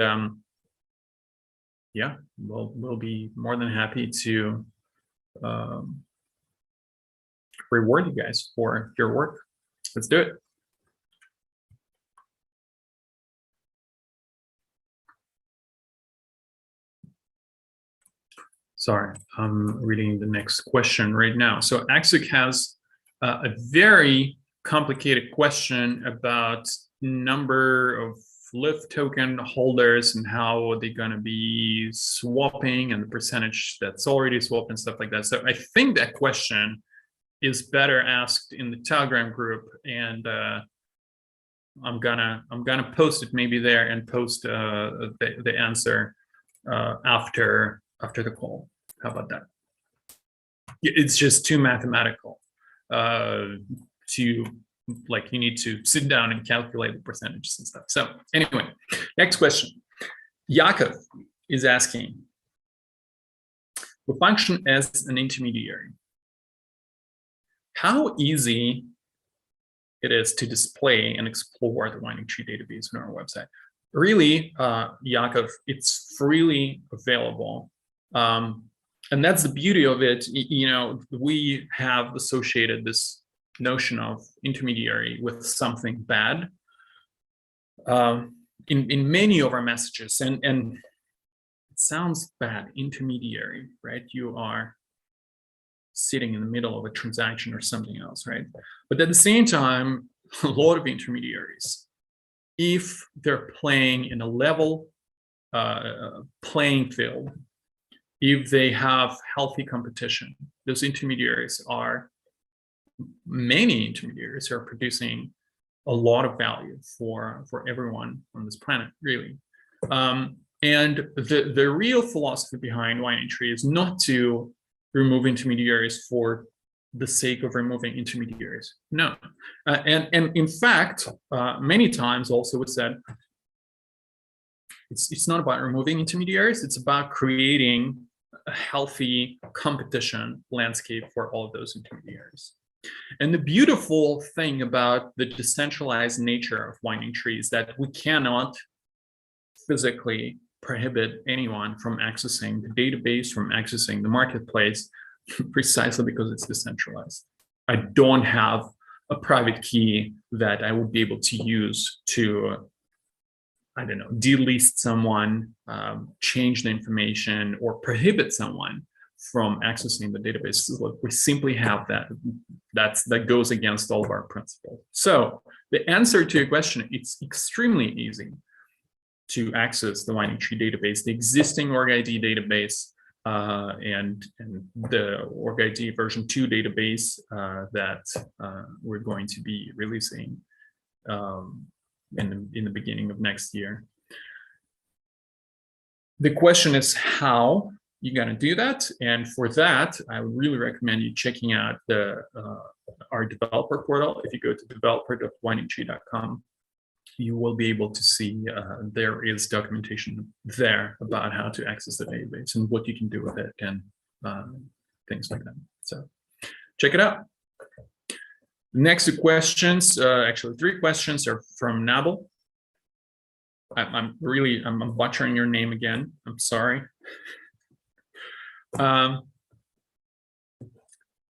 yeah, we'll be more than happy to reward you guys for your work. Let's do it. Sorry, I'm reading the next question right now. So Axik has a very complicated question about number of Lyft token holders and how they're going to be swapping, and the percentage that's already swapped and stuff like that. So I think that question is better asked in the Telegram group, and I'm gonna post it maybe there, and post the answer after the call. How about that? It's just too mathematical you need to sit down and calculate the percentages and stuff. So anyway, next question. Yakov is asking, we function as an intermediary. How easy it is to display and explore the Winding Tree database on our website? Really, Yakov, it's freely available. And that's the beauty of it. We have associated this notion of intermediary with something bad in many of our messages, and it sounds bad, intermediary, right? You are sitting in the middle of a transaction or something else, right? But at the same time, a lot of intermediaries, if they're playing in a level playing field, if they have healthy competition, those intermediaries many intermediaries are producing a lot of value for everyone on this planet, really. And the real philosophy behind Winding Tree is not to remove intermediaries for the sake of removing intermediaries. No. And in fact, many times also we said, it's not about removing intermediaries, it's about creating a healthy competition landscape for all of those intermediaries. And the beautiful thing about the decentralized nature of Winding Tree is that we cannot physically prohibit anyone from accessing the database, from accessing the marketplace, precisely because it's decentralized. I don't have a private key that I would be able to use to, I don't know, delist someone, change the information, or prohibit someone from accessing the database. We simply have that. That goes against all of our principles. So the answer to your question, it's extremely easy. to access the Winding Tree database, the existing org ID database, and the org ID version 2 database that we're going to be releasing in the beginning of next year. The question is how you're going to do that, and for that, I would really recommend you checking out our developer portal. If you go to developer.windingtree.com, you will be able to see there is documentation there about how to access the database and what you can do with it and things like that. So check it out. Next two questions, actually 3 questions, are from Nabil. I'm butchering your name again. I'm sorry.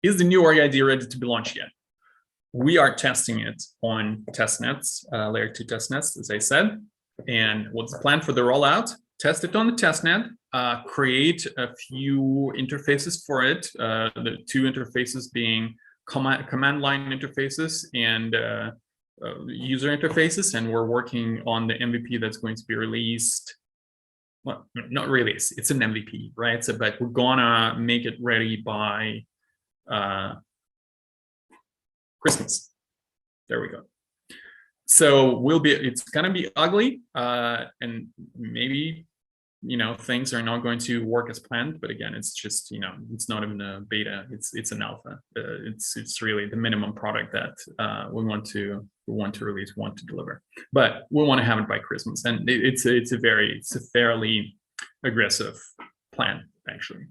Is the new org ID ready to be launched yet? We are testing it on testnets, layer 2 testnets, as I said. And what's the plan for the rollout? Test it on the testnet, create a few interfaces for it. The 2 interfaces being command line interfaces and user interfaces. And we're working on the MVP that's going to be released. Well, not released, it's an MVP, right? So, but we're gonna make it ready by Christmas. There we go. So it's gonna be ugly, and maybe, you know, things are not going to work as planned. But again, it's just, you know, it's not even a beta. It's an alpha. It's really the minimum product that we want to release, want to deliver. But we want to have it by Christmas, and it's a fairly aggressive plan, actually.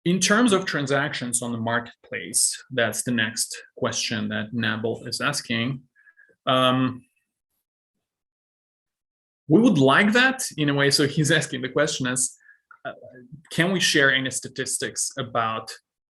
In terms of transactions on the marketplace, that's the next question that Nabil is asking. We would like that in a way. So he's asking, the question is, can we share any statistics about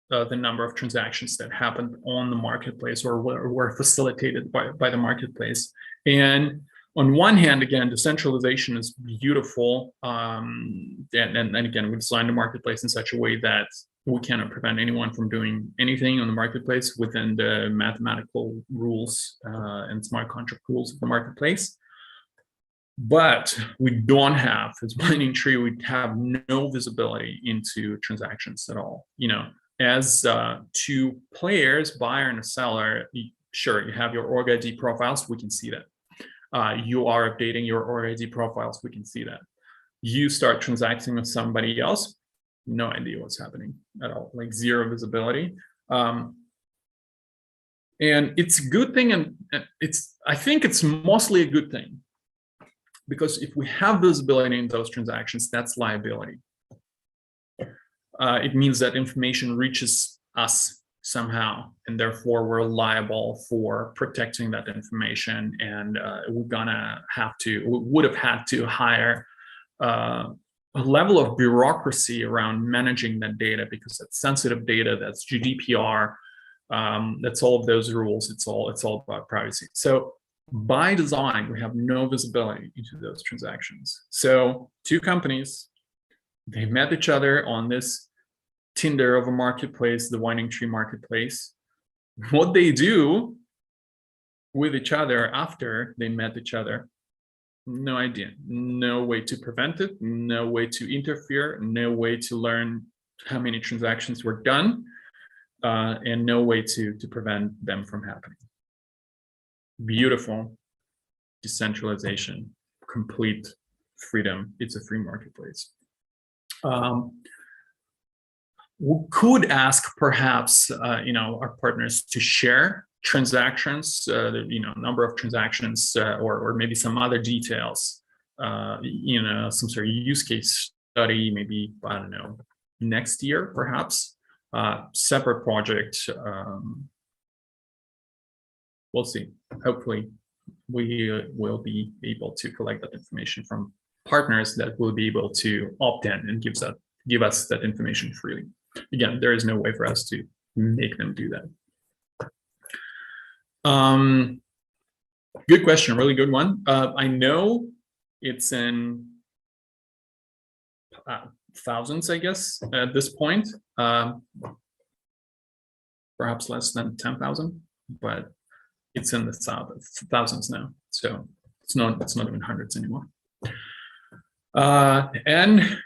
the number of transactions that happened on the marketplace or were facilitated by the marketplace? And on one hand, again, decentralization is beautiful. And again, we designed the marketplace in such a way that we cannot prevent anyone from doing anything on the marketplace within the mathematical rules and smart contract rules of the marketplace. But we don't have, as Winding Tree, we have no visibility into transactions at all. You know, as 2 players, buyer and a seller, sure, you have your org ID profiles, we can see that. You are updating your org ID profiles, we can see that. You start transacting with somebody else, no idea what's happening at all, like 0 visibility. And it's a good thing, and I think it's mostly a good thing. Because if we have visibility in those transactions, that's liability. It means that information reaches us somehow, and therefore we're liable for protecting that information. And we would have had to hire a level of bureaucracy around managing that data, because that's sensitive data, that's GDPR, that's all of those rules. It's all about privacy. So by design, we have no visibility into those transactions. So 2 companies, they met each other on this Tinder of a marketplace, the Winding Tree marketplace. What they do with each other after they met each other, no idea. No way to prevent it, no way to interfere, no way to learn how many transactions were done, and no way to prevent them from happening. Beautiful decentralization, complete freedom. It's a free marketplace. We could ask perhaps you know, our partners to share transactions, you know, number of transactions, or maybe some other details, you know, some sort of use case study, maybe, I don't know, next year perhaps, separate project. We'll see. Hopefully, we will be able to collect that information from partners that will be able to opt in and give us that information freely. Again, there is no way for us to make them do that. Good question, really good one. I know it's in thousands, I guess, at this point. Perhaps less than 10,000, but it's in the thousands now. So it's not even hundreds anymore. And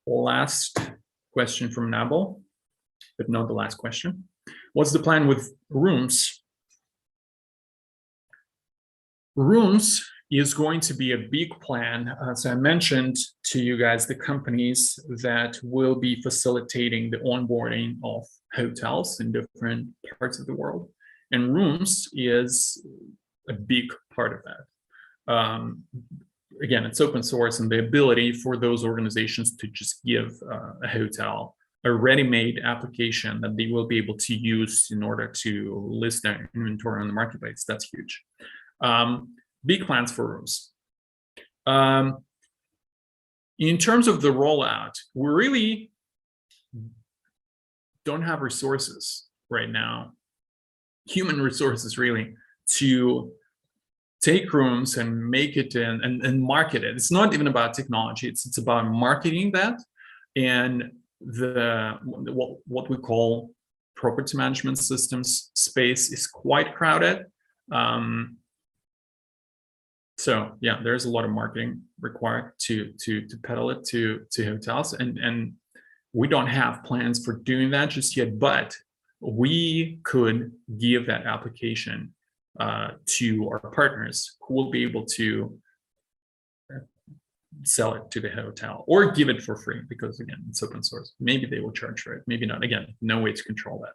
last question from Nabil, but not the last question. What's the plan with rooms? Rooms is going to be a big plan. As I mentioned to you guys, the companies that will be facilitating the onboarding of hotels in different parts of the world. And rooms is a big part of that. Again, it's open source, and the ability for those organizations to just give a hotel a ready-made application that they will be able to use in order to list their inventory on the marketplace, that's huge. Big plans for rooms. In terms of the rollout, we really don't have resources right now, human resources really, to take rooms and make it and market it. It's not even about technology, it's about marketing that, and what we call property management systems space is quite crowded. So yeah, there's a lot of marketing required to peddle it to hotels, and we don't have plans for doing that just yet, but we could give that application to our partners who will be able to sell it to the hotel or give it for free, because again, it's open source. Maybe they will charge for it, maybe not. Again, no way to control that.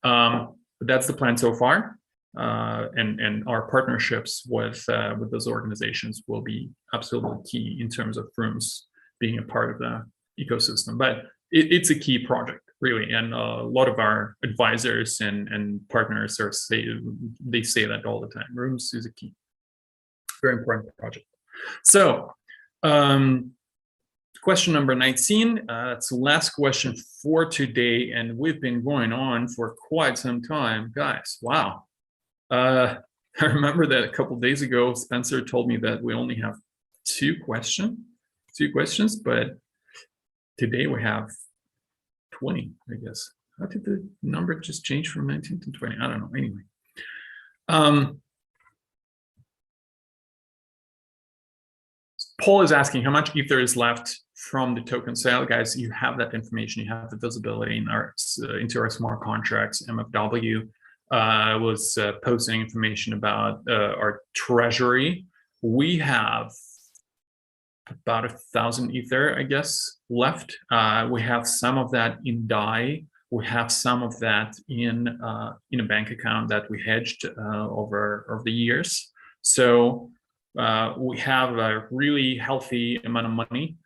But that's the plan so far. And our partnerships with those organizations will be absolutely key in terms of rooms being a part of the ecosystem. But it's a key project, really, and a lot of our advisors and partners say that all the time. Rooms is a key, very important project. So question number 19, that's the last question for today, and we've been going on for quite some time, guys. Wow. I remember that a couple of days ago, Spencer told me that we only have two questions, but today we have 20, I guess. How did the number just change from 19 to 20? I don't know. Anyway. Paul is asking how much Ether is left from the token sale. Guys, you have that information. You have the visibility in into our smart contracts. MFW was posting information about our treasury. We have about 1,000 Ether, I guess, left. We have some of that in DAI. We have some of that in a bank account that we hedged over the years. So we have a really healthy amount of money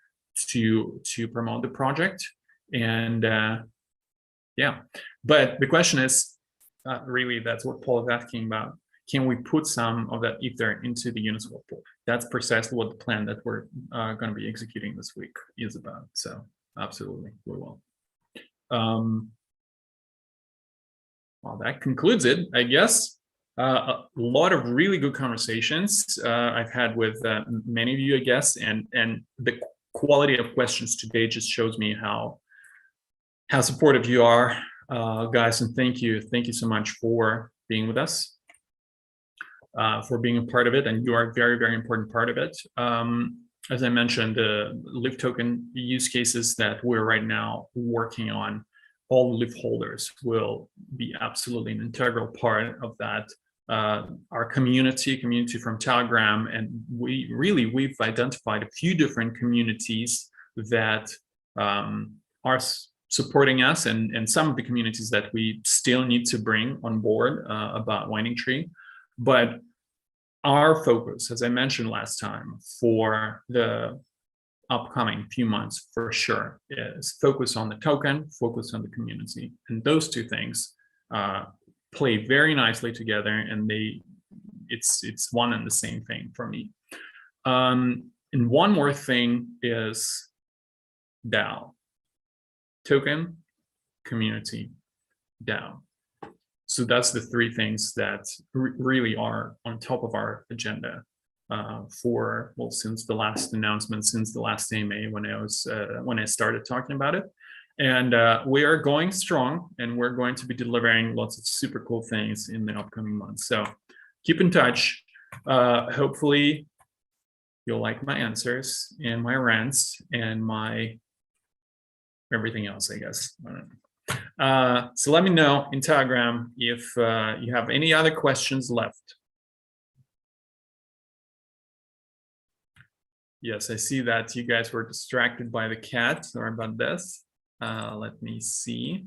to promote the project, and yeah. But the question is, really, that's what Paul is asking about. Can we put some of that Ether into the Uniswap pool? That's precisely what the plan that we're going to be executing this week is about. So absolutely, we will. Well, that concludes it, I guess. A lot of really good conversations I've had with many of you, I guess, and the quality of questions today just shows me how supportive you are, guys, and thank you so much for being with us, for being a part of it, and you are a very, very important part of it. As I mentioned, the Live token use cases that we're right now working on, all Live holders will be absolutely an integral part of that. Our community from Telegram, and we've identified a few different communities that are supporting us, and some of the communities that we still need to bring on board about Winding Tree. But our focus, as I mentioned last time, for the upcoming few months for sure, is focus on the token, focus on the community, and those two things play very nicely together, and it's one and the same thing for me. And one more thing is DAO. Token, community, DAO. So that's the three things that really are on top of our agenda since the last announcement, since the last AMA, when I started talking about it. And we are going strong, and we're going to be delivering lots of super cool things in the upcoming months. So keep in touch. Hopefully you'll like my answers and my rants and my everything else, I guess. I don't know. So let me know in Telegram if you have any other questions left. Yes, I see that you guys were distracted by the cat. Sorry about this. Let me see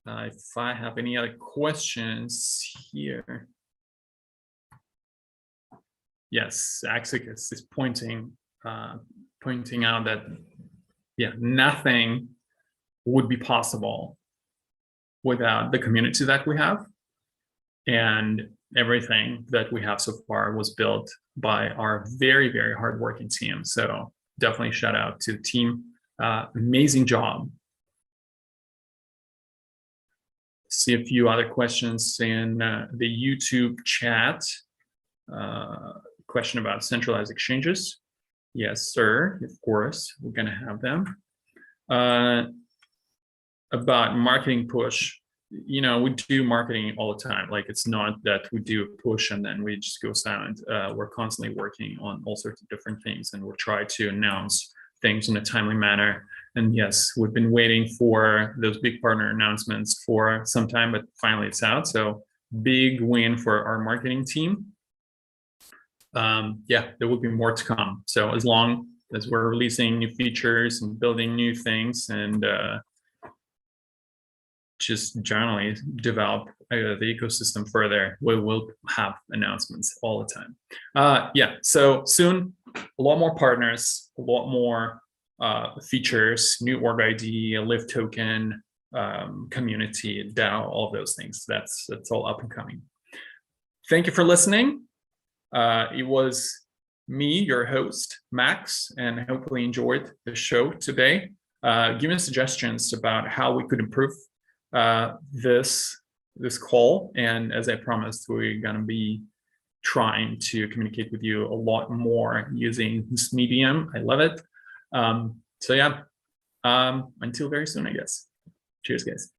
if I have any other questions here. Yes, Axicus is pointing out that nothing would be possible without the community that we have, and everything that we have so far was built by our very, very hardworking team. So definitely shout out to the team. Amazing job. See a few other questions in the YouTube chat. Question about centralized exchanges. Yes, sir. Of course, we're going to have them. About marketing push, we do marketing all the time. Like, it's not that we do a push and then we just go silent. We're constantly working on all sorts of different things, and we'll try to announce things in a timely manner. And yes, we've been waiting for those big partner announcements for some time, but finally it's out. So big win for our marketing team. There will be more to come. So as long as we're releasing new features and building new things and just generally develop the ecosystem further, we will have announcements all the time. So soon, a lot more partners, a lot more features, new org ID, a Live token, community, DAO, all of those things. That's all up and coming. Thank you for listening. It was me, your host, Max, and I hopefully enjoyed the show today. Give me suggestions about how we could improve this call. And as I promised, we're going to be trying to communicate with you a lot more using this medium. I love it. Until very soon, I guess. Cheers, guys.